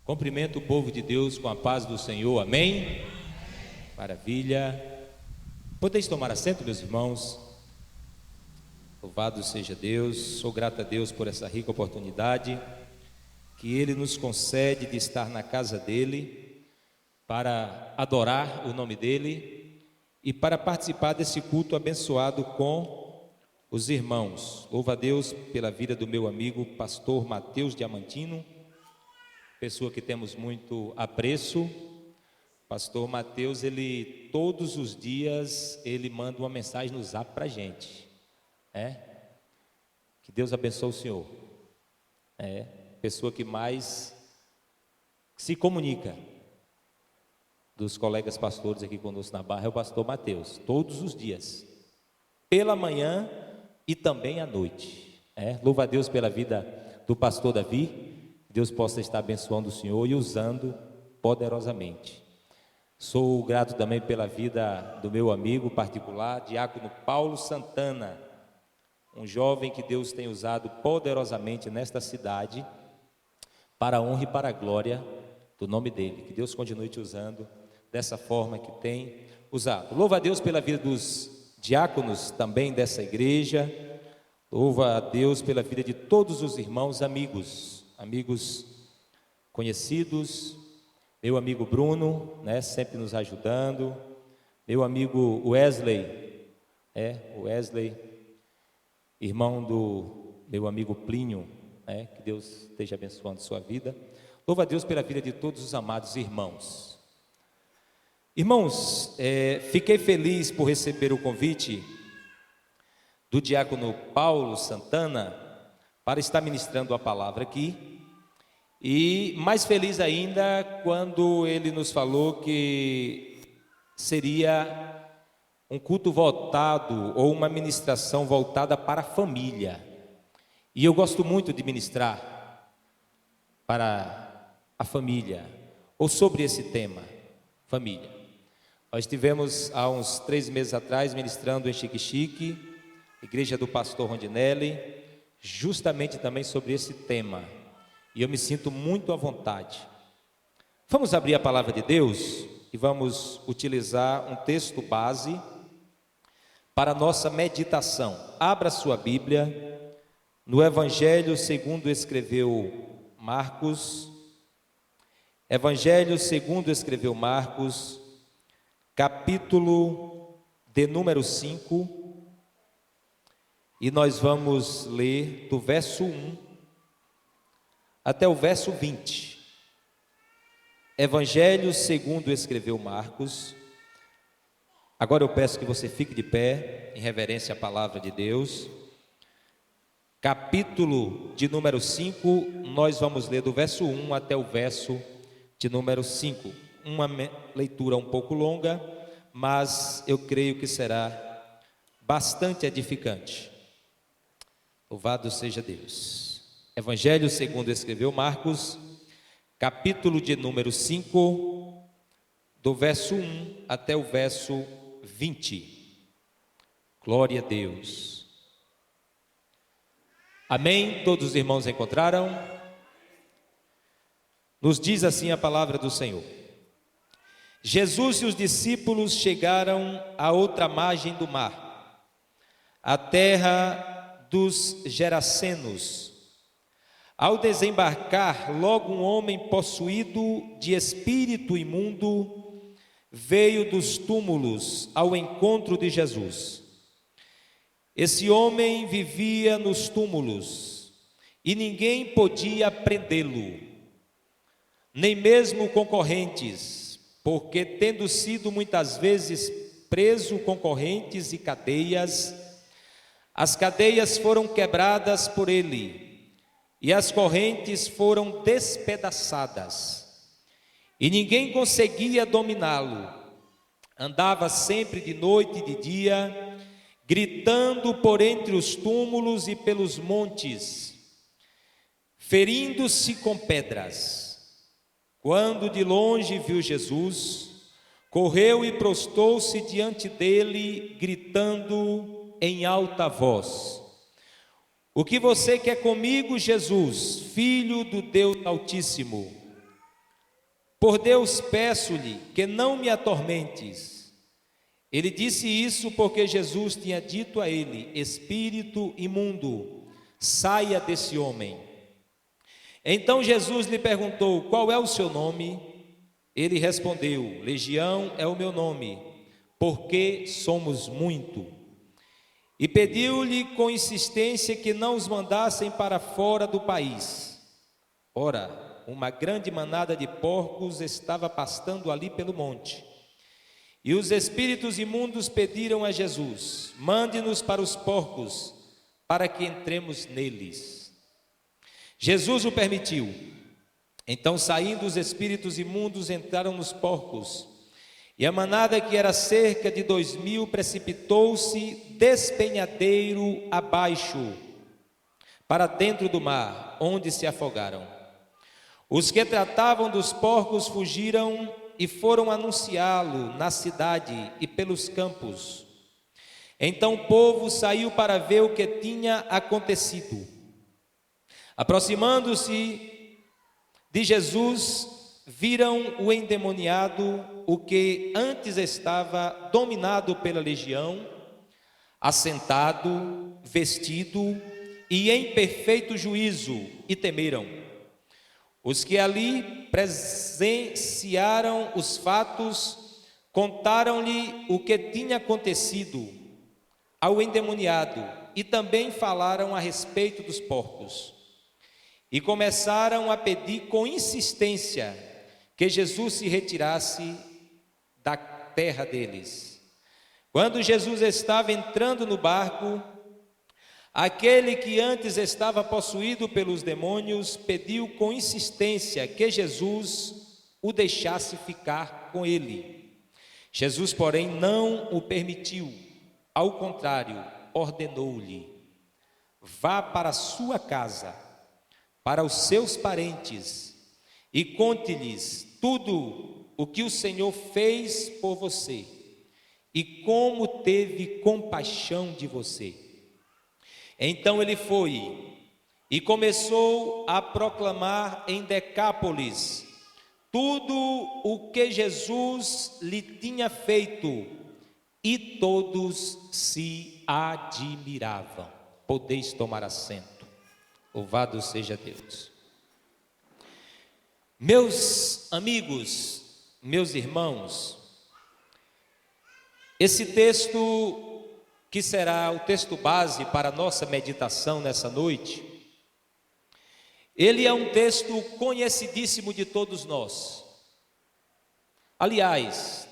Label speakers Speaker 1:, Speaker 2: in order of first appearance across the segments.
Speaker 1: Cumprimento o povo de Deus com a paz do Senhor, amém? Maravilha. Podeis tomar assento, meus irmãos. Louvado seja Deus. Sou grato a Deus por essa rica oportunidade que Ele nos concede de estar na casa dEle, para adorar o nome dEle e para participar desse culto abençoado com os irmãos. Louvo a Deus pela vida do meu amigo pastor Mateus Diamantino, pessoa que temos muito apreço. Pastor Mateus, ele todos os dias ele manda uma mensagem no Zap para a gente, que Deus abençoe o senhor, pessoa que mais se comunica dos colegas pastores aqui conosco na Barra é o pastor Mateus, todos os dias, pela manhã e também à noite. Louva a Deus pela vida do pastor Davi. Deus possa estar abençoando o senhor e usando poderosamente. Sou grato também pela vida do meu amigo particular, diácono Paulo Santana, um jovem que Deus tem usado poderosamente nesta cidade, para a honra e para a glória do nome dele. Que Deus continue te usando dessa forma que tem usado. Louva a Deus pela vida dos diáconos também dessa igreja. Louva a Deus pela vida de todos os irmãos, amigos conhecidos, meu amigo Bruno, sempre nos ajudando, meu amigo Wesley, irmão do meu amigo Plínio, que Deus esteja abençoando sua vida. Louva a Deus pela vida de todos os amados irmãos. Irmãos, fiquei feliz por receber o convite do diácono Paulo Santana para estar ministrando a palavra aqui, e mais feliz ainda quando ele nos falou que seria um culto voltado, ou uma ministração voltada para a família, e eu gosto muito de ministrar para a família, ou sobre esse tema, família. Nós estivemos há uns 3 meses atrás ministrando em Xique-Xique, igreja do pastor Rondinelli, justamente também sobre esse tema, e eu me sinto muito à vontade. Vamos abrir a palavra de Deus e vamos utilizar um texto base para a nossa meditação. Abra sua Bíblia no Evangelho segundo escreveu Marcos, Evangelho segundo escreveu Marcos, capítulo de número 5, e nós vamos ler do verso 1 até o verso 20. Evangelho segundo escreveu Marcos. Agora eu peço que você fique de pé, em reverência à palavra de Deus. Capítulo de número 5, nós vamos ler do verso 1 até o verso de número 5. Uma leitura um pouco longa, mas eu creio que será bastante edificante. Louvado seja Deus. Evangelho segundo escreveu Marcos, capítulo de número 5, do verso 1 até o verso 20. Glória a Deus. Amém? Todos os irmãos encontraram? Nos diz assim a palavra do Senhor. Jesus e os discípulos chegaram à outra margem do mar, a terra dos Gerasenos. Ao desembarcar, logo um homem possuído de espírito imundo veio dos túmulos ao encontro de Jesus. Esse homem vivia nos túmulos e ninguém podia prendê-lo, nem mesmo concorrentes, porque tendo sido muitas vezes preso com correntes e cadeias, as cadeias foram quebradas por ele, e as correntes foram despedaçadas, e ninguém conseguia dominá-lo. Andava sempre de noite e de dia, gritando por entre os túmulos e pelos montes, ferindo-se com pedras. Quando de longe viu Jesus, correu e prostou-se diante dele, gritando em alta voz: O que você quer comigo, Jesus, Filho do Deus Altíssimo? Por Deus peço-lhe que não me atormentes. Ele disse isso porque Jesus tinha dito a ele: espírito imundo, saia desse homem. Então Jesus lhe perguntou: qual é o seu nome? Ele respondeu: Legião é o meu nome, porque somos muito. E pediu-lhe com insistência que não os mandassem para fora do país. Ora, uma grande manada de porcos estava pastando ali pelo monte. E os espíritos imundos pediram a Jesus: mande-nos para os porcos, para que entremos neles. Jesus o permitiu. Então, saindo os espíritos imundos, entraram nos porcos. E a manada, que era cerca de 2.000, precipitou-se despenhadeiro abaixo, para dentro do mar, onde se afogaram. Os que tratavam dos porcos fugiram e foram anunciá-lo na cidade e pelos campos. Então o povo saiu para ver o que tinha acontecido. Aproximando-se de Jesus, viram o endemoniado, o que antes estava dominado pela legião, assentado, vestido e em perfeito juízo, e temeram. Os que ali presenciaram os fatos contaram-lhe o que tinha acontecido ao endemoniado e também falaram a respeito dos porcos. E começaram a pedir com insistência que Jesus se retirasse da terra deles. Quando Jesus estava entrando no barco, aquele que antes estava possuído pelos demônios pediu com insistência que Jesus o deixasse ficar com ele. Jesus, porém, não o permitiu. Ao contrário, ordenou-lhe: vá para a sua casa, para os seus parentes, e conte-lhes tudo o que o Senhor fez por você e como teve compaixão de você. Então ele foi e começou a proclamar em Decápolis tudo o que Jesus lhe tinha feito, e todos se admiravam. Podeis tomar assento. Louvado seja Deus. Meus amigos, meus irmãos, esse texto, que será o texto base para a nossa meditação nessa noite, ele é um texto conhecidíssimo de todos nós. Aliás,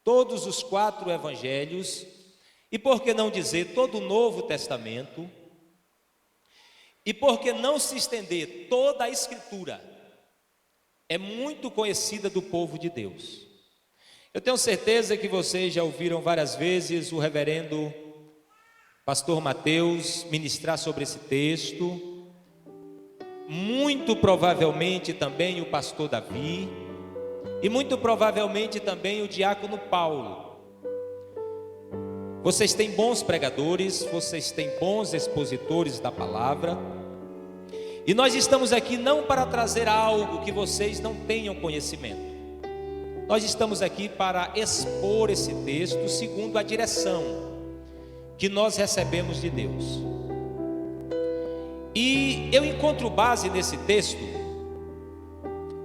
Speaker 1: todos os 4 evangelhos, e por que não dizer todo o Novo Testamento, e por que não se estender toda a Escritura, é muito conhecida do povo de Deus. Eu tenho certeza que vocês já ouviram várias vezes o reverendo pastor Mateus ministrar sobre esse texto, muito provavelmente também o pastor Davi, e muito provavelmente também o diácono Paulo. Vocês têm bons pregadores, vocês têm bons expositores da palavra, e nós estamos aqui não para trazer algo que vocês não tenham conhecimento. Nós estamos aqui para expor esse texto segundo a direção que nós recebemos de Deus. E eu encontro base nesse texto,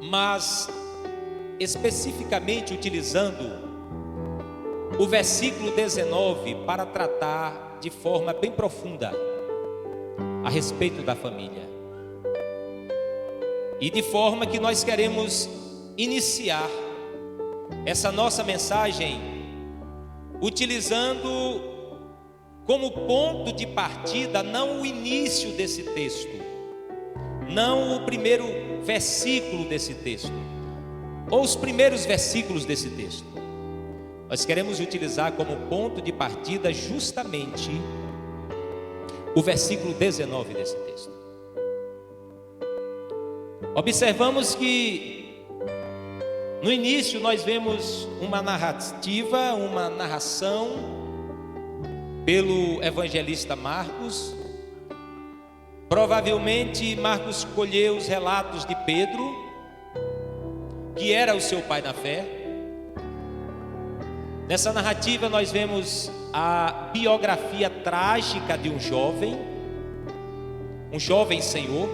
Speaker 1: mas especificamente utilizando o versículo 19 para tratar de forma bem profunda a respeito da família. E de forma que nós queremos iniciar essa nossa mensagem utilizando como ponto de partida não o início desse texto, não o primeiro versículo desse texto, ou os primeiros versículos desse texto. Nós queremos utilizar como ponto de partida justamente o versículo 19 desse texto. Observamos que no início nós vemos uma narrativa, uma narração pelo evangelista Marcos. Provavelmente Marcos colheu os relatos de Pedro, que era o seu pai na fé. Nessa narrativa nós vemos a biografia trágica de um jovem senhor,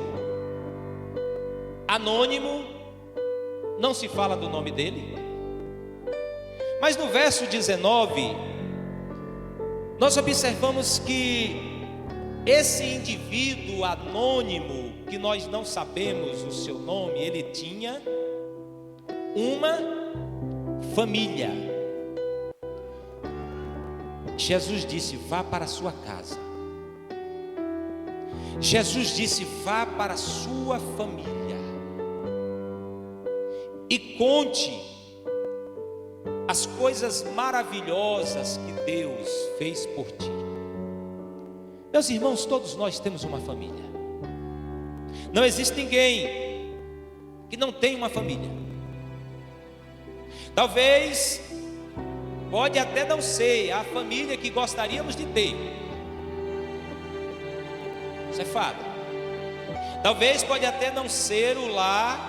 Speaker 1: anônimo, não se fala do nome dele. Mas no verso 19, nós observamos que esse indivíduo anônimo, que nós não sabemos o seu nome, ele tinha uma família. Jesus disse: vá para a sua casa. Jesus disse: vá para a sua família e conte as coisas maravilhosas que Deus fez por ti. Meus irmãos, todos nós temos uma família. Não existe ninguém que não tenha uma família. Talvez, pode até não ser a família que gostaríamos de ter. Isso é fato. Talvez pode até não ser o lar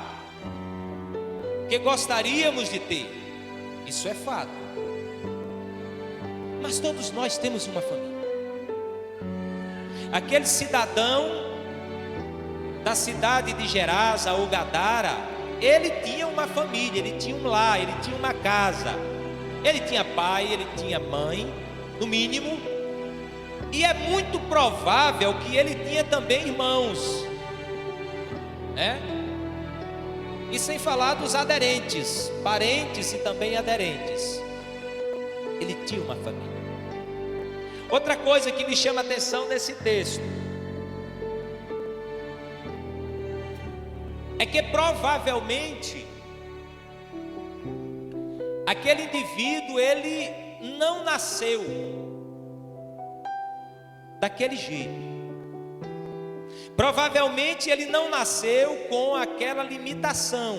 Speaker 1: que gostaríamos de ter. Isso é fato. Mas todos nós temos uma família. Aquele cidadão da cidade de Gerasa ou Gadara, ele tinha uma família, ele tinha um lar, ele tinha uma casa. Ele tinha pai, ele tinha mãe, no mínimo. E é muito provável que ele tinha também irmãos, né? E sem falar dos aderentes, parentes e também aderentes. Ele tinha uma família. Outra coisa que me chama a atenção nesse texto é que provavelmente aquele indivíduo, ele não nasceu daquele jeito. Provavelmente ele não nasceu com aquela limitação.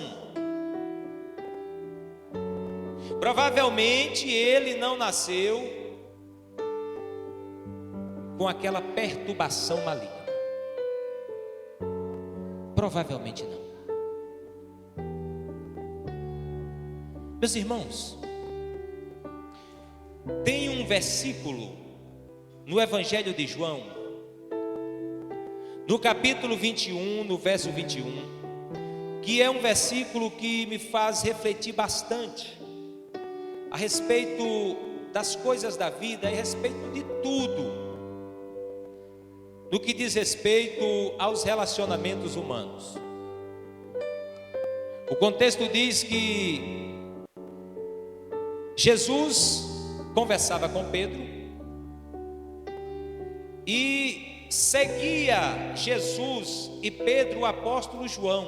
Speaker 1: Provavelmente ele não nasceu com aquela perturbação maligna. Provavelmente não. Meus irmãos, tem um versículo no Evangelho de João, no capítulo 21, no verso 21, que é um versículo que me faz refletir bastante a respeito das coisas da vida, a respeito de tudo, no que diz respeito aos relacionamentos humanos. O contexto diz que Jesus conversava com Pedro e seguia Jesus e Pedro, o apóstolo João,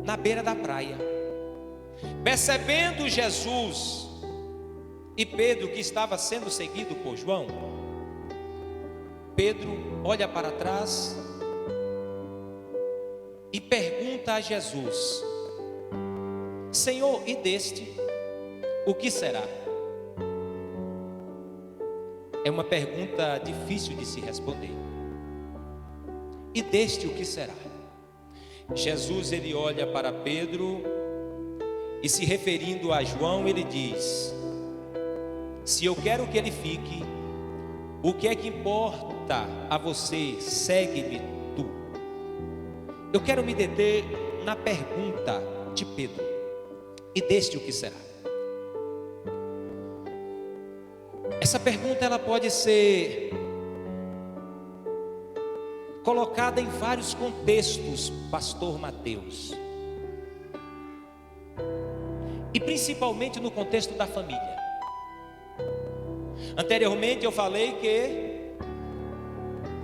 Speaker 1: na beira da praia. Percebendo Jesus e Pedro que estava sendo seguido por João, Pedro olha para trás e pergunta a Jesus: Senhor, e deste, o que será? É uma pergunta difícil de se responder. E deste o que será? Jesus, ele olha para Pedro e, se referindo a João, ele diz: se eu quero que ele fique, o que é que importa a você? Segue-me tu. Eu quero me deter na pergunta de Pedro: e deste o que será? Essa pergunta ela pode ser colocada em vários contextos, pastor Mateus, e principalmente no contexto da família. Anteriormente eu falei que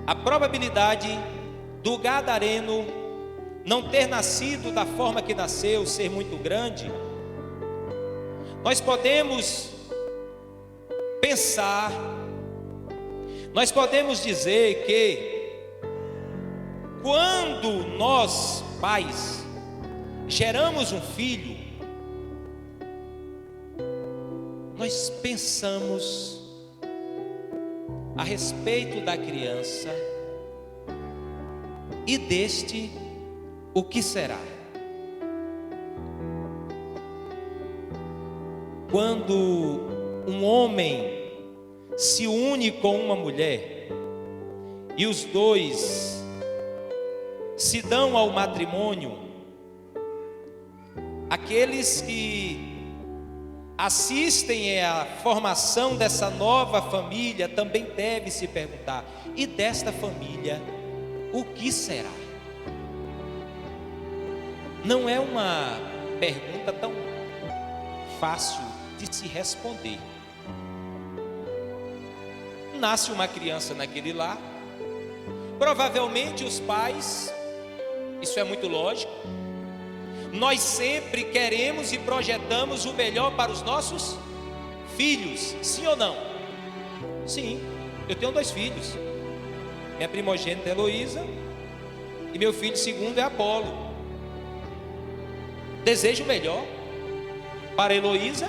Speaker 1: a probabilidade do gadareno não ter nascido da forma que nasceu ser muito grande. Nós podemos pensar, nós podemos dizer que quando nós, pais, geramos um filho, nós pensamos a respeito da criança e deste o que será. quando um homem se une com uma mulher e os dois se dão ao matrimônio, aqueles que assistem à formação dessa nova família também devem se perguntar: e desta família, o que será? Não é uma pergunta tão fácil de se responder. Nasce uma criança naquele lar, provavelmente os pais, isso é muito lógico, nós sempre queremos e projetamos o melhor para os nossos filhos, sim ou não? Sim, eu tenho 2 filhos, minha primogênita é Heloísa e meu filho segundo é Apolo. Desejo o melhor para Heloísa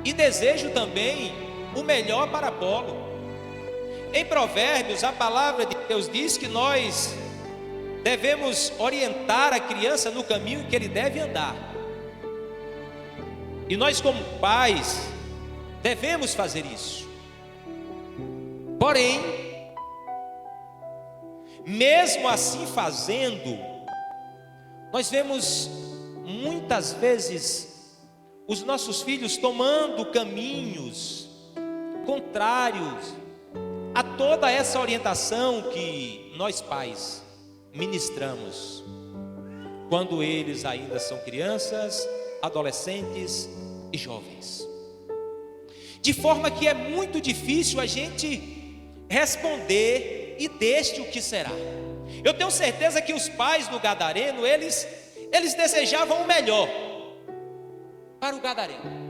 Speaker 1: e desejo também o melhor para Apolo. Em Provérbios, a palavra de Deus diz que nós devemos orientar a criança no caminho que ele deve andar. E nós, como pais, devemos fazer isso. Porém, mesmo assim fazendo, nós vemos muitas vezes os nossos filhos tomando caminhos contrários a toda essa orientação que nós pais ministramos quando eles ainda são crianças, adolescentes e jovens. De forma que é muito difícil a gente responder: e deste o que será? Eu tenho certeza que os pais do gadareno, eles desejavam o melhor para o gadareno.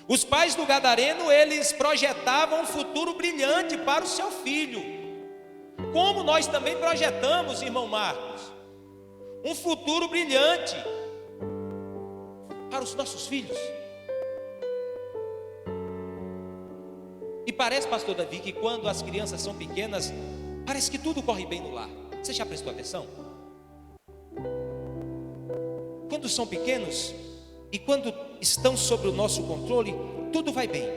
Speaker 1: Os pais do gadareno, eles projetavam um futuro brilhante para o seu filho, como nós também projetamos, irmão Marcos, um futuro brilhante para os nossos filhos. E parece, pastor Davi, que quando as crianças são pequenas, parece que tudo corre bem no lar. Você já prestou atenção? Quando são pequenos e quando estão sob o nosso controle, tudo vai bem.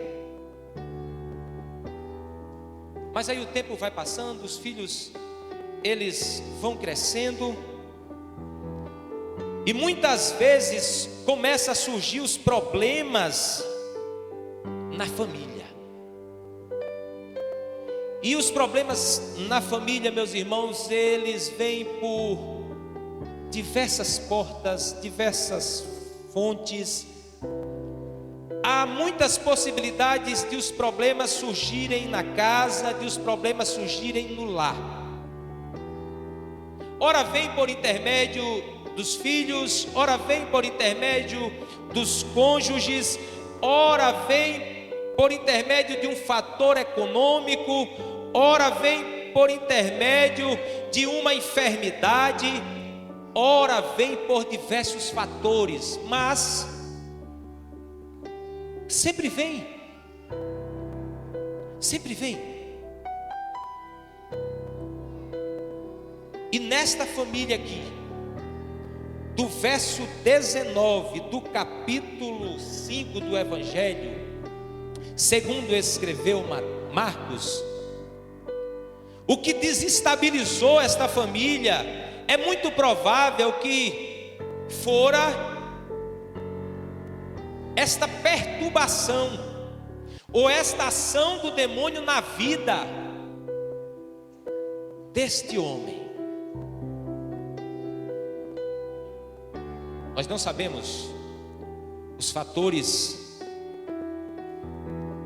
Speaker 1: Mas aí o tempo vai passando, os filhos, eles vão crescendo, e muitas vezes começam a surgir os problemas na família. E os problemas na família, meus irmãos, eles vêm por diversas portas, diversas fontes. Há muitas possibilidades de os problemas surgirem na casa, de os problemas surgirem no lar. Ora vem por intermédio dos filhos, ora vem por intermédio dos cônjuges, ora vem por intermédio de um fator econômico, ora vem por intermédio de uma enfermidade, ora vem por diversos fatores, mas sempre vem. E nesta família aqui, do verso 19 do capítulo 5 do Evangelho, segundo escreveu Marcos, o que desestabilizou esta família é muito provável que fora esta perturbação ou esta ação do demônio na vida deste homem. Nós não sabemos os fatores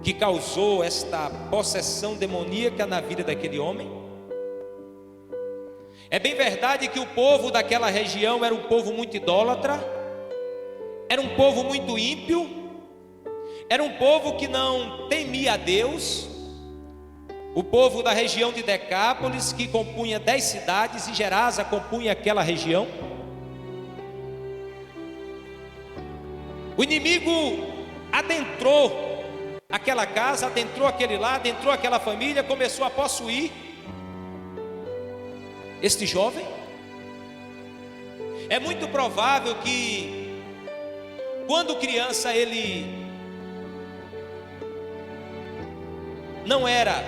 Speaker 1: que causou esta possessão demoníaca na vida daquele homem. É bem verdade que o povo daquela região era um povo muito idólatra, era um povo muito ímpio, era um povo que não temia a Deus. O povo da região de Decápolis, que compunha 10 cidades, e Gerasa compunha aquela região. O inimigo adentrou aquela casa, adentrou aquele lar, adentrou aquela família, começou a possuir este jovem. É muito provável que Quando criança ele não era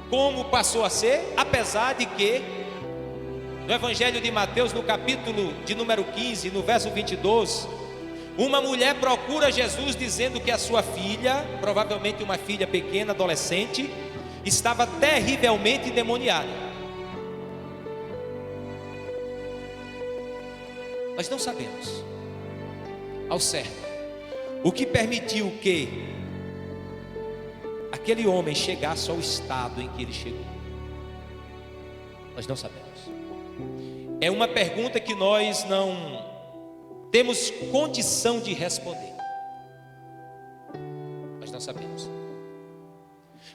Speaker 1: como passou a ser, apesar de que no Evangelho de Mateus, no capítulo de número 15, no verso 22, uma mulher procura Jesus dizendo que a sua filha, provavelmente uma filha pequena, adolescente, estava terrivelmente endemoniada. Nós não sabemos ao certo o que permitiu que aquele homem chegasse ao estado em que ele chegou. Nós não sabemos. É uma pergunta que nós não temos condição de responder. Nós não sabemos.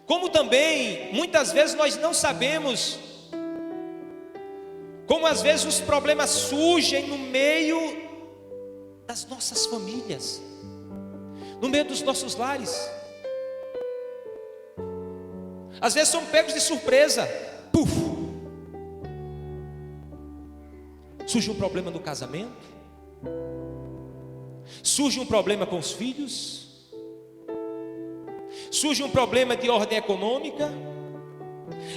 Speaker 1: Como também, muitas vezes nós não sabemos como às vezes os problemas surgem no meio das nossas famílias, no meio dos nossos lares. Às vezes somos pegos de surpresa. Puf! Surge um problema no casamento, surge um problema com os filhos, surge um problema de ordem econômica.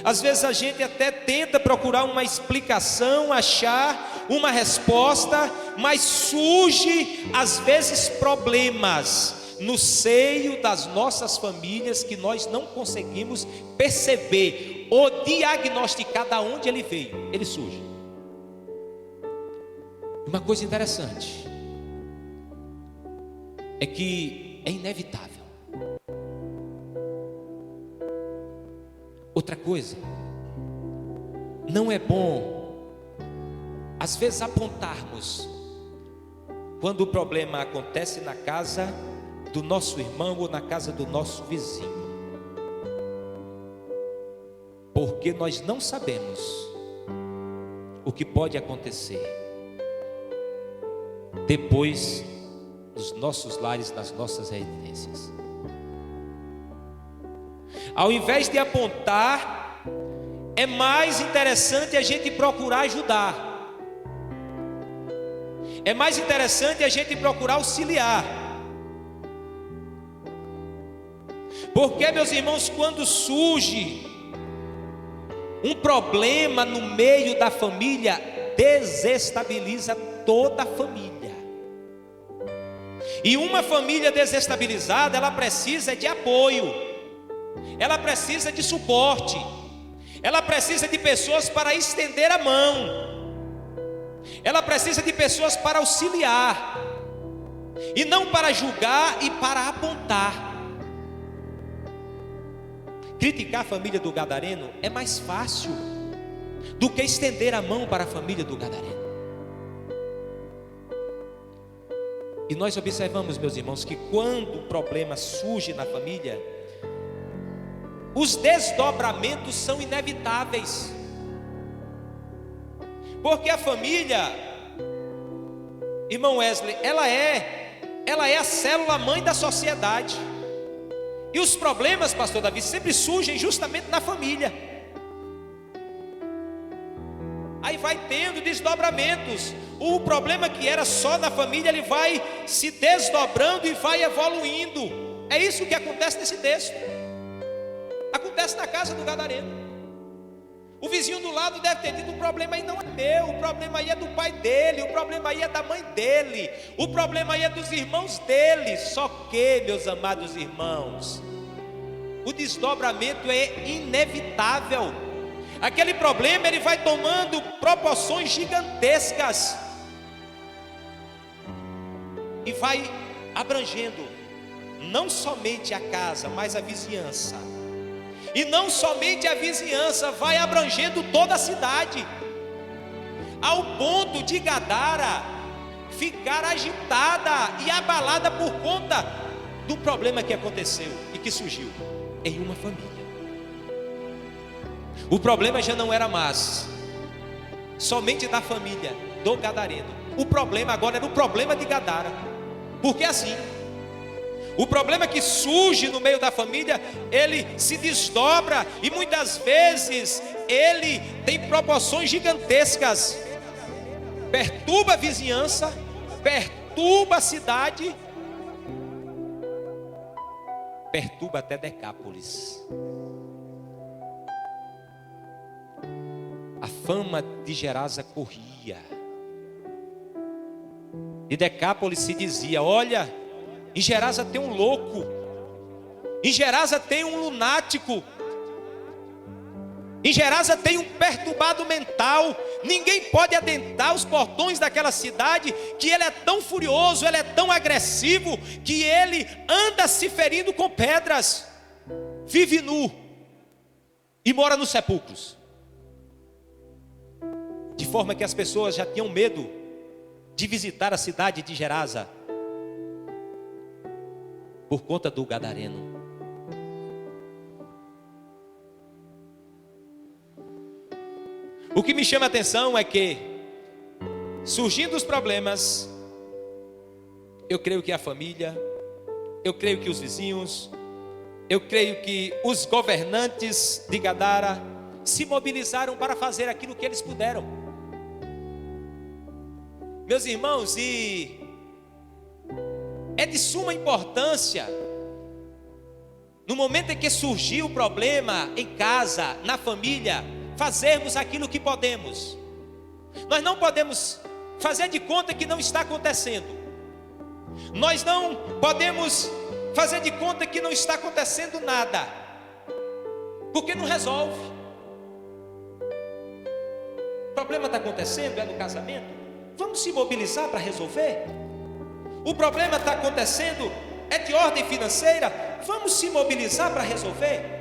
Speaker 1: Às vezes a gente até tenta procurar uma explicação, achar uma resposta, mas surge às vezes problemas no seio das nossas famílias que nós não conseguimos perceber ou diagnosticar de onde ele veio. Ele surge. Uma coisa interessante é que é inevitável. Outra coisa, não é bom às vezes apontarmos quando o problema acontece na casa do nosso irmão ou na casa do nosso vizinho, porque nós não sabemos o que pode acontecer depois nos nossos lares, nas nossas residências. Ao invés de apontar, é mais interessante a gente procurar ajudar. É mais interessante a gente procurar auxiliar. Porque, meus irmãos, quando surge um problema no meio da família, desestabiliza toda a família. E uma família desestabilizada, ela precisa de apoio. Ela precisa de suporte. Ela precisa de pessoas para estender a mão. Ela precisa de pessoas para auxiliar. E não para julgar e para apontar. Criticar a família do gadareno é mais fácil do que estender a mão para a família do gadareno. E nós observamos, meus irmãos, que quando o problema surge na família, os desdobramentos são inevitáveis. Porque a família, irmão Wesley, ela é a célula mãe da sociedade. E os problemas, pastor Davi, sempre surgem justamente na família. Aí vai tendo desdobramentos. O problema que era só na família, ele vai se desdobrando e vai evoluindo. É isso que acontece nesse texto. Acontece na casa do gadareno. O vizinho do lado deve ter dito: o problema aí não é meu, o problema aí é do pai dele, o problema aí é da mãe dele, o problema aí é dos irmãos dele. Só que, meus amados irmãos, o desdobramento é inevitável. Aquele problema, ele vai tomando proporções gigantescas e vai abrangendo não somente a casa, mas a vizinhança. E não somente a vizinhança, vai abrangendo toda a cidade, ao ponto de Gadara ficar agitada e abalada por conta do problema que aconteceu e que surgiu em uma família. O problema já não era mais somente da família do gadareno. O problema agora era o problema de Gadara. Porque assim, o problema que surge no meio da família, ele se desdobra e muitas vezes ele tem proporções gigantescas. Perturba a vizinhança, perturba a cidade perturba até Decápolis. A fama de Gerasa corria. De Decápolis se dizia: olha, em Gerasa tem um louco, em Gerasa tem um lunático, em Gerasa tem um perturbado mental. Ninguém pode adentrar os portões daquela cidade, que ele é tão furioso, ele é tão agressivo, que ele anda se ferindo com pedras, vive nu e mora nos sepulcros. De forma que as pessoas já tinham medo de visitar a cidade de Gerasa, por conta do gadareno. O que me chama a atenção é que, surgindo os problemas, eu creio que a família, eu creio que os vizinhos, eu creio que os governantes de Gadara se mobilizaram para fazer aquilo que eles puderam. Meus irmãos, e é de suma importância, no momento em que surgiu o problema em casa, na família, fazermos aquilo que podemos. Nós não podemos fazer de conta que não está acontecendo. Nós não podemos fazer de conta que não está acontecendo nada, porque não resolve. O problema está acontecendo, é no casamento. Vamos se mobilizar para resolver. O problema está acontecendo, é de ordem financeira. Vamos se mobilizar para resolver.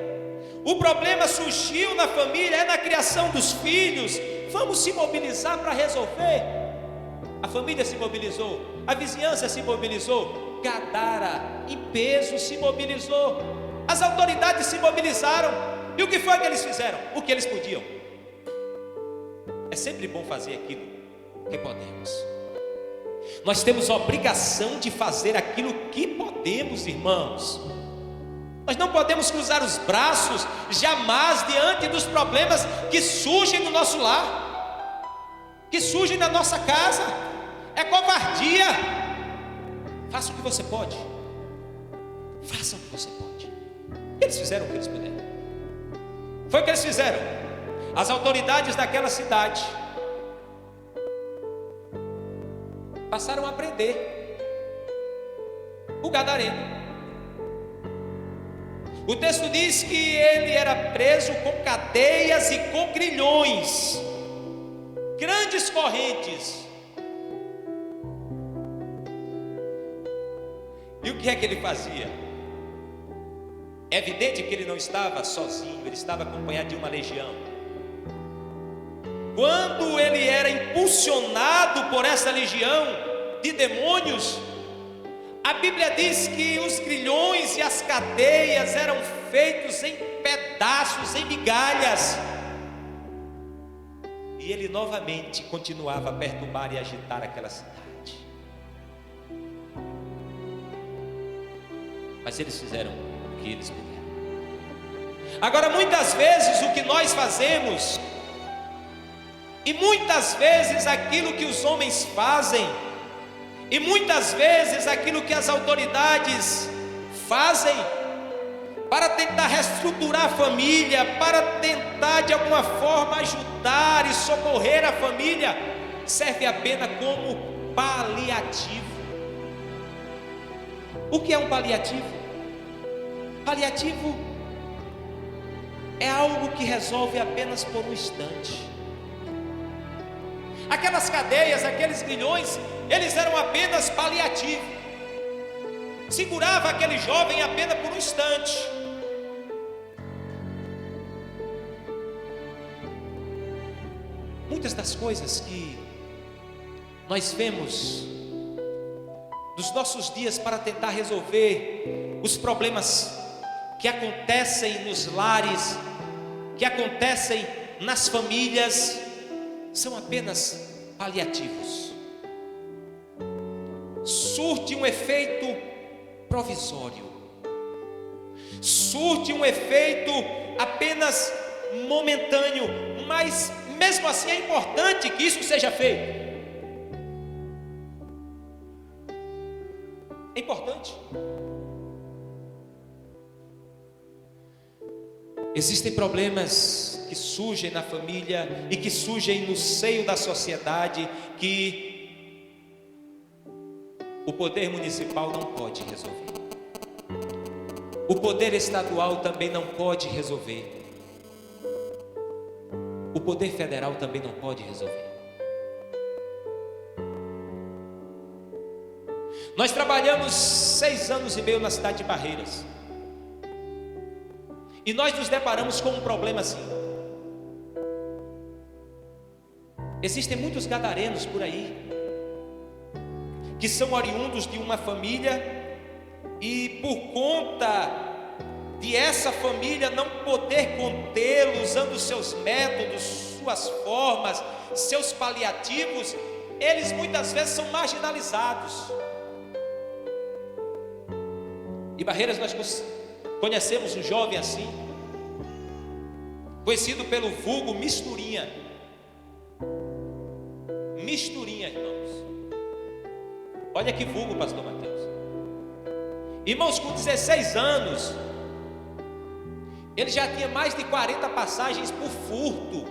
Speaker 1: O problema surgiu na família, é na criação dos filhos. Vamos se mobilizar para resolver. A família se mobilizou, a vizinhança se mobilizou, Gadara em peso se mobilizou, as autoridades se mobilizaram. E o que foi que eles fizeram? O que eles podiam. É sempre bom fazer aquilo que podemos. Nós temos a obrigação de fazer aquilo que podemos, irmãos. Nós não podemos cruzar os braços jamais diante dos problemas que surgem no nosso lar, que surgem na nossa casa. É covardia. Faça o que você pode. Faça o que você pode. Eles fizeram o que eles puderam. Foi o que eles fizeram. As autoridades daquela cidade passaram a prender o gadareno. O texto diz que ele era preso com cadeias e com grilhões, grandes correntes. E o que é que ele fazia? É evidente que ele não estava sozinho, ele estava acompanhado de uma legião. Quando ele era impulsionado por essa legião de demônios, a Bíblia diz que os grilhões e as cadeias eram feitos em pedaços, em migalhas. E ele novamente continuava a perturbar e agitar aquela cidade. Mas eles fizeram o que eles puderam. Agora, muitas vezes o que nós fazemos, e muitas vezes aquilo que os homens fazem, e muitas vezes aquilo que as autoridades fazem para tentar reestruturar a família, para tentar de alguma forma ajudar e socorrer a família, serve apenas como paliativo. O que é um paliativo? Paliativo é algo que resolve apenas por um instante. Aquelas cadeias, aqueles grilhões, eles eram apenas paliativo. Segurava aquele jovem apenas por um instante. Muitas das coisas que nós vemos nos nossos dias para tentar resolver os problemas que acontecem nos lares, que acontecem nas famílias, são apenas paliativos. Surte um efeito provisório, surte um efeito apenas momentâneo, mas mesmo assim é importante que isso seja feito. É importante. Existem problemas que surgem na família e que surgem no seio da sociedade que o poder municipal não pode resolver. O poder estadual também não pode resolver. O poder federal também não pode resolver. Nós trabalhamos 6 anos e meio na cidade de Barreiras. E nós nos deparamos com um problema assim. Existem muitos gadarenos por aí, que são oriundos de uma família, e por conta de essa família não poder contê-lo, usando seus métodos, suas formas, seus paliativos, eles muitas vezes são marginalizados. Em Barreiras nós conhecemos um jovem assim, conhecido pelo vulgo Misturinha. Misturinha, irmãos. Olha que vulgo, pastor Mateus. Irmãos, com 16 anos, ele já tinha mais de 40 passagens por furto.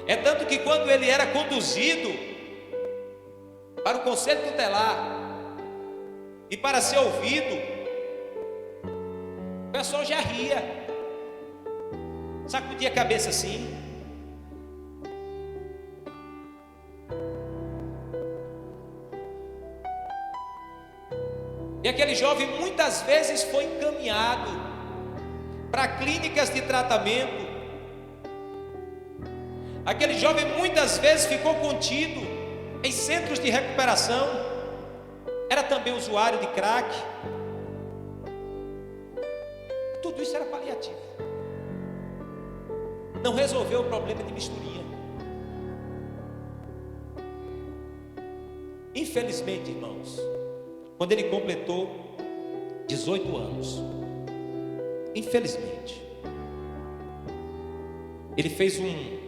Speaker 1: É tanto que quando ele era conduzido para o conselho tutelar e para ser ouvido, o pessoal já ria, sacudia a cabeça assim. E aquele jovem muitas vezes foi encaminhado para clínicas de tratamento. Aquele jovem muitas vezes ficou contido em centros de recuperação. Era também usuário de crack. Tudo isso era paliativo. Não resolveu o problema de Misturinha. Infelizmente, irmãos, quando ele completou 18 anos, infelizmente, ele fez um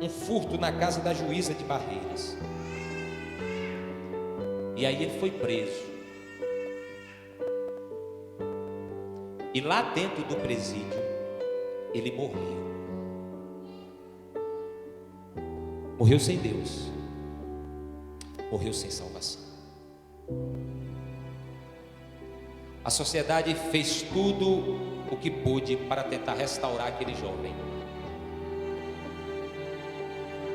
Speaker 1: furto na casa da juíza de Barreiras. E aí ele foi preso. E lá dentro do presídio, ele morreu. Morreu sem Deus. Morreu sem salvação. A sociedade fez tudo o que pôde para tentar restaurar aquele jovem.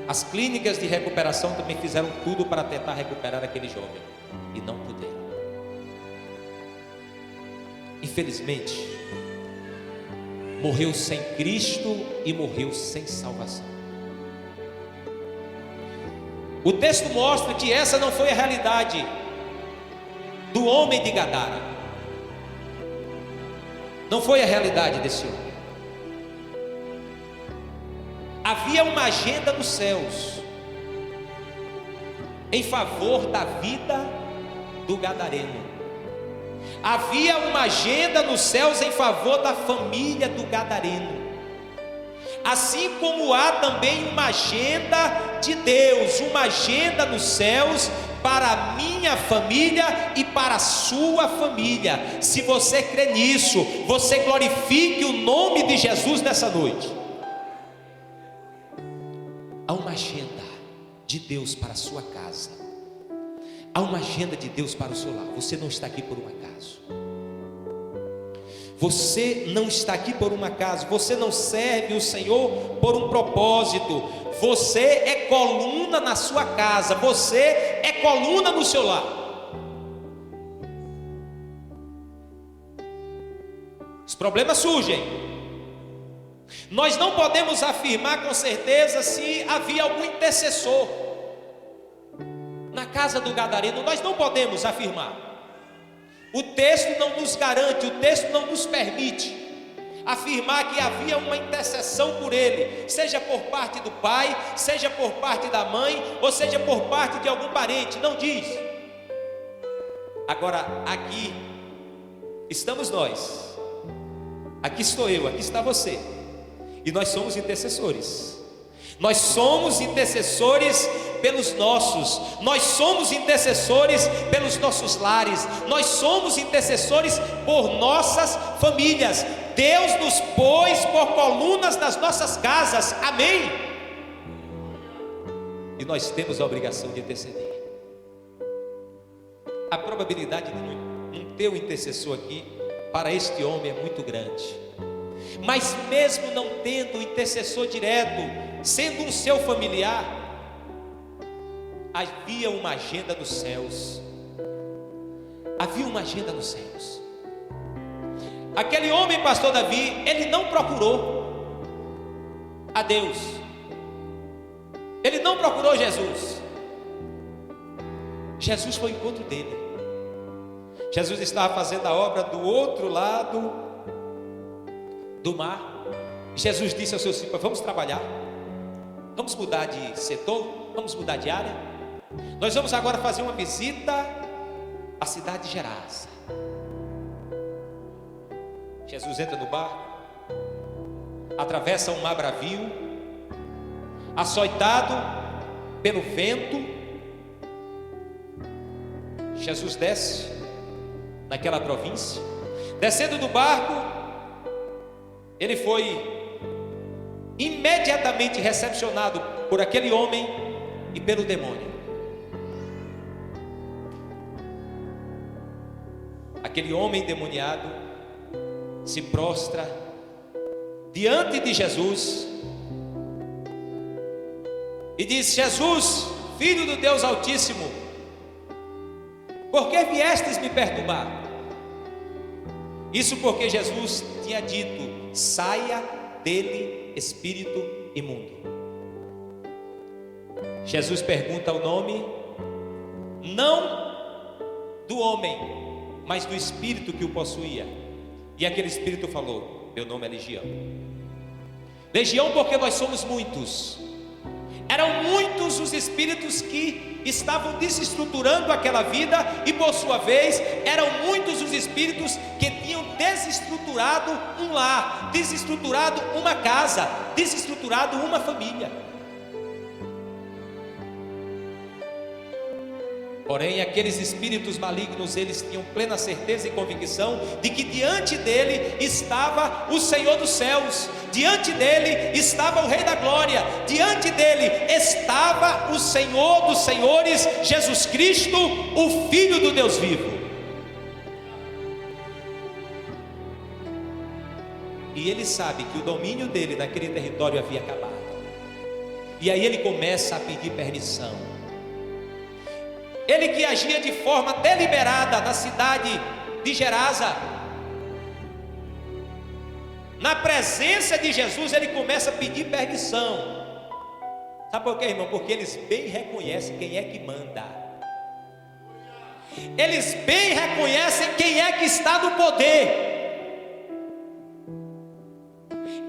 Speaker 1: As clínicas de recuperação também fizeram tudo para tentar recuperar aquele jovem e não puderam. Infelizmente, morreu sem Cristo e morreu sem salvação. O texto mostra que essa não foi a realidade do homem de Gadara. Não foi a realidade desse homem. Havia uma agenda nos céus em favor da vida do gadareno. Havia uma agenda nos céus em favor da família do gadareno. Assim como há também uma agenda de Deus, uma agenda nos céus para a minha família e para a sua família. Se você crê nisso, você glorifique o nome de Jesus nessa noite. Há uma agenda de Deus para a sua casa. Há uma agenda de Deus para o seu lar. Você não está aqui por um acaso. Você não está aqui por um acaso. Você não serve o Senhor por um propósito. Você é coluna na sua casa. Você é coluna no seu lar. Os problemas surgem. Nós não podemos afirmar com certeza se havia algum intercessor na casa do gadareno. Nós não podemos afirmar. O texto não nos garante, o texto não nos permite afirmar que havia uma intercessão por ele, seja por parte do pai, seja por parte da mãe, ou seja por parte de algum parente. Não diz. Agora, aqui estamos nós, aqui estou eu, aqui está você, e nós somos intercessores. Nós somos intercessores pelos nossos, nós somos intercessores pelos nossos lares, nós somos intercessores por nossas famílias. Deus nos pôs por colunas nas nossas casas, amém? E nós temos a obrigação de interceder. A probabilidade de não ter um intercessor aqui para este homem é muito grande. Mas mesmo não tendo um intercessor direto, sendo um seu familiar, havia uma agenda dos céus. Havia uma agenda nos céus. Aquele homem, pastor Davi, ele não procurou a Deus. Ele não procurou Jesus. Jesus foi ao encontro dele. Jesus estava fazendo a obra do outro lado do mar. Jesus disse aos seus discípulos: vamos trabalhar, vamos mudar de setor, vamos mudar de área. Nós vamos agora fazer uma visita à cidade de Gerasa. Jesus entra no barco, atravessa um mar bravio, açoitado pelo vento. Jesus desce naquela província. Descendo do barco, ele foi imediatamente recepcionado por aquele homem e pelo demônio. Aquele homem endemoniado se prostra diante de Jesus e diz: Jesus, Filho do Deus Altíssimo, por que viestes me perturbar? Isso porque Jesus tinha dito: saia dele, espírito imundo. Jesus pergunta o nome, não do homem, mas do espírito que o possuía. E aquele espírito falou: meu nome é Legião. Legião porque nós somos muitos. Eram muitos os espíritos que estavam desestruturando aquela vida, e por sua vez eram muitos os espíritos que tinham desestruturado um lar, desestruturado uma casa, desestruturado uma família. Porém, aqueles espíritos malignos, eles tinham plena certeza e convicção de que diante dele estava o Senhor dos céus, diante dele estava o Rei da Glória, diante dele estava o Senhor dos senhores, Jesus Cristo, o Filho do Deus vivo. E ele sabe que o domínio dele naquele território havia acabado. E aí ele começa a pedir permissão. Ele que agia de forma deliberada na cidade de Gerasa, na presença de Jesus, ele começa a pedir permissão. Sabe por quê, irmão? Porque eles bem reconhecem quem é que manda. Eles bem reconhecem quem é que está no poder.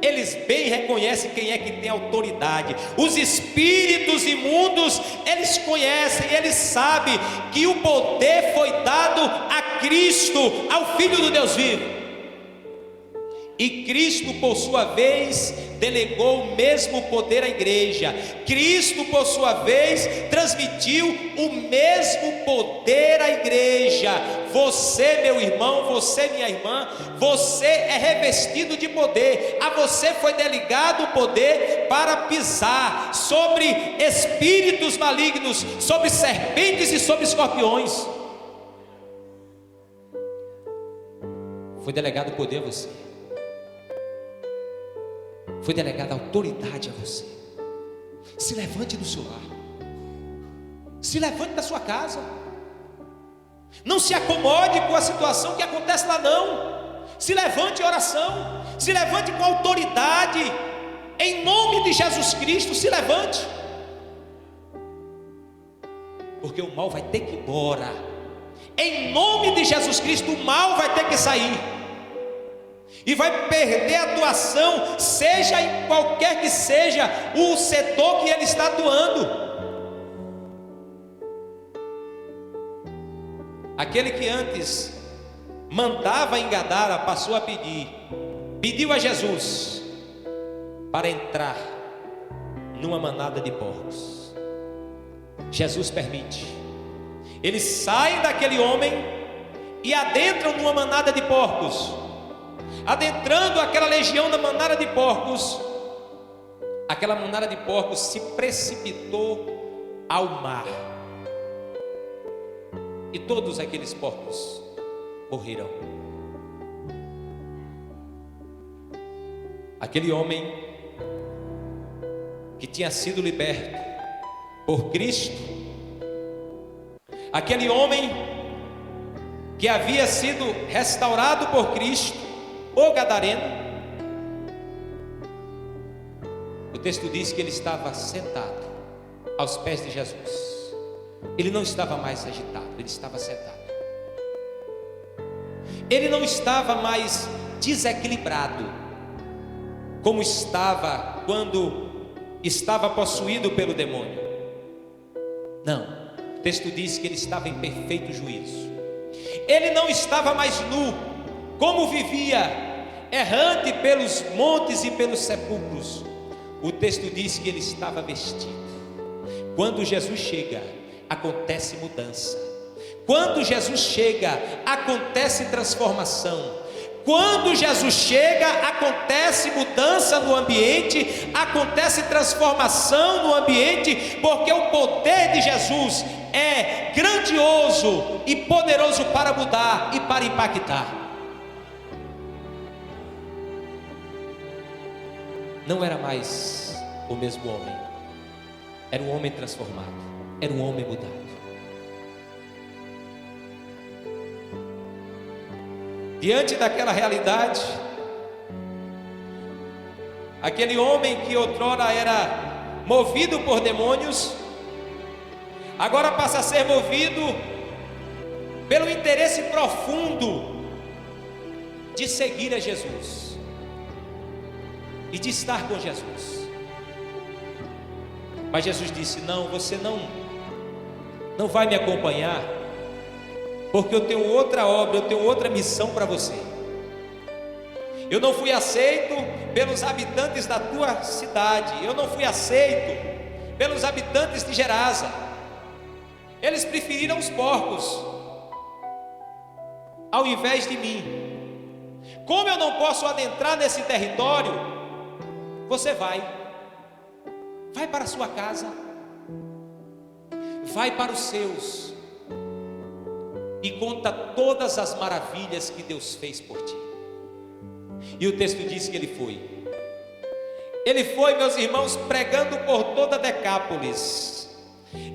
Speaker 1: Eles bem reconhecem quem é que tem autoridade. Os espíritos imundos, eles conhecem, eles sabem que o poder foi dado a Cristo, ao Filho do Deus vivo. E Cristo, por sua vez, delegou o mesmo poder à igreja. Cristo, por sua vez, transmitiu o mesmo poder à igreja. Você, meu irmão, você, minha irmã, você é revestido de poder. A você foi delegado o poder para pisar sobre espíritos malignos, sobre serpentes e sobre escorpiões. Foi delegado o poder a você. Foi delegada autoridade a você. Se levante do seu lar. Se levante da sua casa. Não se acomode com a situação que acontece lá, não. Se levante em oração. Se levante com autoridade. Em nome de Jesus Cristo, se levante. Porque o mal vai ter que ir embora. Em nome de Jesus Cristo, o mal vai ter que sair. E vai perder a atuação, seja em qualquer que seja o setor que ele está atuando. Aquele que antes mandava em Gadara passou a pediu a Jesus para entrar numa manada de porcos. Jesus permite. Eles saem daquele homem e adentram numa manada de porcos. Adentrando aquela legião da manada de porcos, aquela manada de porcos se precipitou ao mar. E todos aqueles porcos morreram. Aquele homem que tinha sido liberto por Cristo, aquele homem que havia sido restaurado por Cristo, o gadareno, o texto diz que ele estava sentado aos pés de Jesus. Ele não estava mais agitado, ele estava sentado. Ele não estava mais desequilibrado, como estava quando estava possuído pelo demônio. Não, o texto diz que ele estava em perfeito juízo. Ele não estava mais nu, como vivia, errante pelos montes e pelos sepulcros. O texto diz que ele estava vestido. Quando Jesus chega, acontece mudança. Quando Jesus chega, acontece transformação. Quando Jesus chega, acontece mudança no ambiente, acontece transformação no ambiente, porque o poder de Jesus é grandioso e poderoso para mudar e para impactar. Não era mais o mesmo homem, era um homem transformado, era um homem mudado. Diante daquela realidade, aquele homem que outrora era movido por demônios, agora passa a ser movido pelo interesse profundo de seguir a Jesus e de estar com Jesus. Mas Jesus disse: não, você não vai me acompanhar, porque eu tenho outra obra, eu tenho outra missão para você. Eu não fui aceito pelos habitantes da tua cidade, eu não fui aceito pelos habitantes de Gerasa. Eles preferiram os porcos ao invés de mim. Como eu não posso adentrar nesse território, você vai para a sua casa, vai para os seus e conta todas as maravilhas que Deus fez por ti. E o texto diz que ele foi, meus irmãos, pregando por toda Decápolis.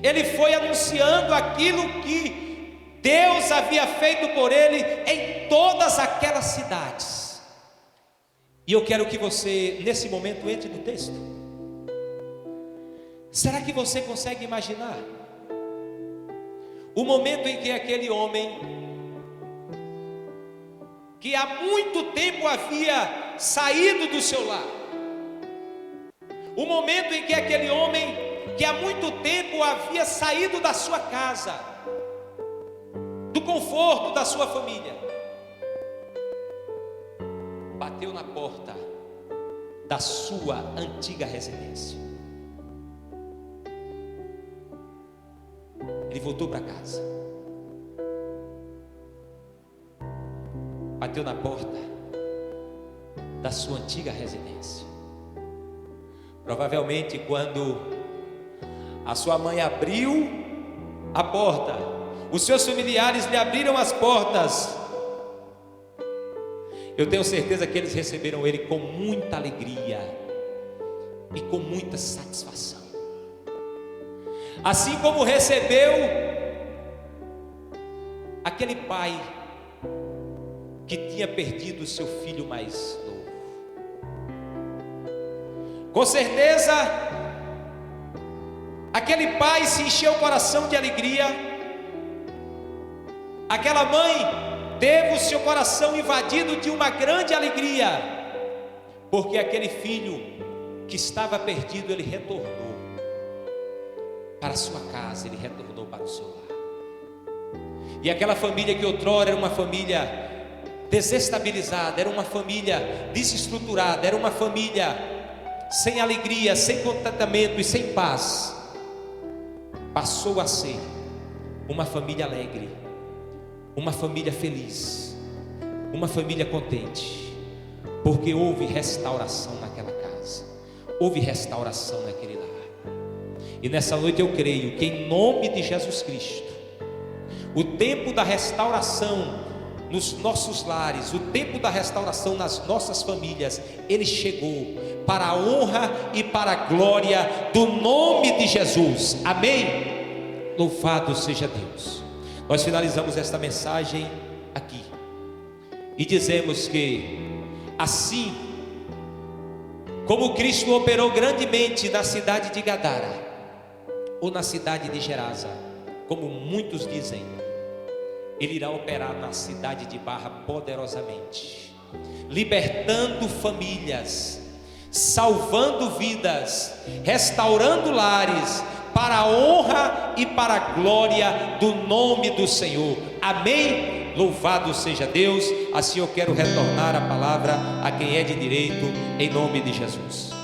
Speaker 1: Ele foi anunciando aquilo que Deus havia feito por ele em todas aquelas cidades. E eu quero que você, nesse momento, entre no texto. Será que você consegue imaginar o momento em que aquele homem, que há muito tempo havia saído do seu lar, o momento em que aquele homem, que há muito tempo havia saído da sua casa, do conforto da sua família, bateu na porta da sua antiga residência. Ele voltou para casa, bateu na porta da sua antiga residência. Provavelmente quando a sua mãe abriu a porta, os seus familiares lhe abriram as portas, eu tenho certeza que eles receberam ele com muita alegria e com muita satisfação. Assim como recebeu aquele pai que tinha perdido o seu filho mais novo. Com certeza, aquele pai se encheu o coração de alegria. Aquela mãe teve o seu coração invadido de uma grande alegria, porque aquele filho que estava perdido, ele retornou para a sua casa, ele retornou para o seu lar. E aquela família que outrora era uma família desestabilizada, era uma família desestruturada, era uma família sem alegria, sem contentamento e sem paz, passou a ser uma família alegre, uma família feliz, uma família contente, porque houve restauração naquela casa, houve restauração naquele lar. E nessa noite eu creio que em nome de Jesus Cristo, o tempo da restauração nos nossos lares, o tempo da restauração nas nossas famílias, ele chegou para a honra e para a glória do nome de Jesus. Amém? Louvado seja Deus. Nós finalizamos esta mensagem aqui e dizemos que assim como Cristo operou grandemente na cidade de Gadara ou na cidade de Gerasa, como muitos dizem, Ele irá operar na cidade de Barra poderosamente, libertando famílias, salvando vidas, restaurando lares, para a honra e para a glória do nome do Senhor. Amém? Louvado seja Deus. Assim eu quero retornar a palavra a quem é de direito, em nome de Jesus.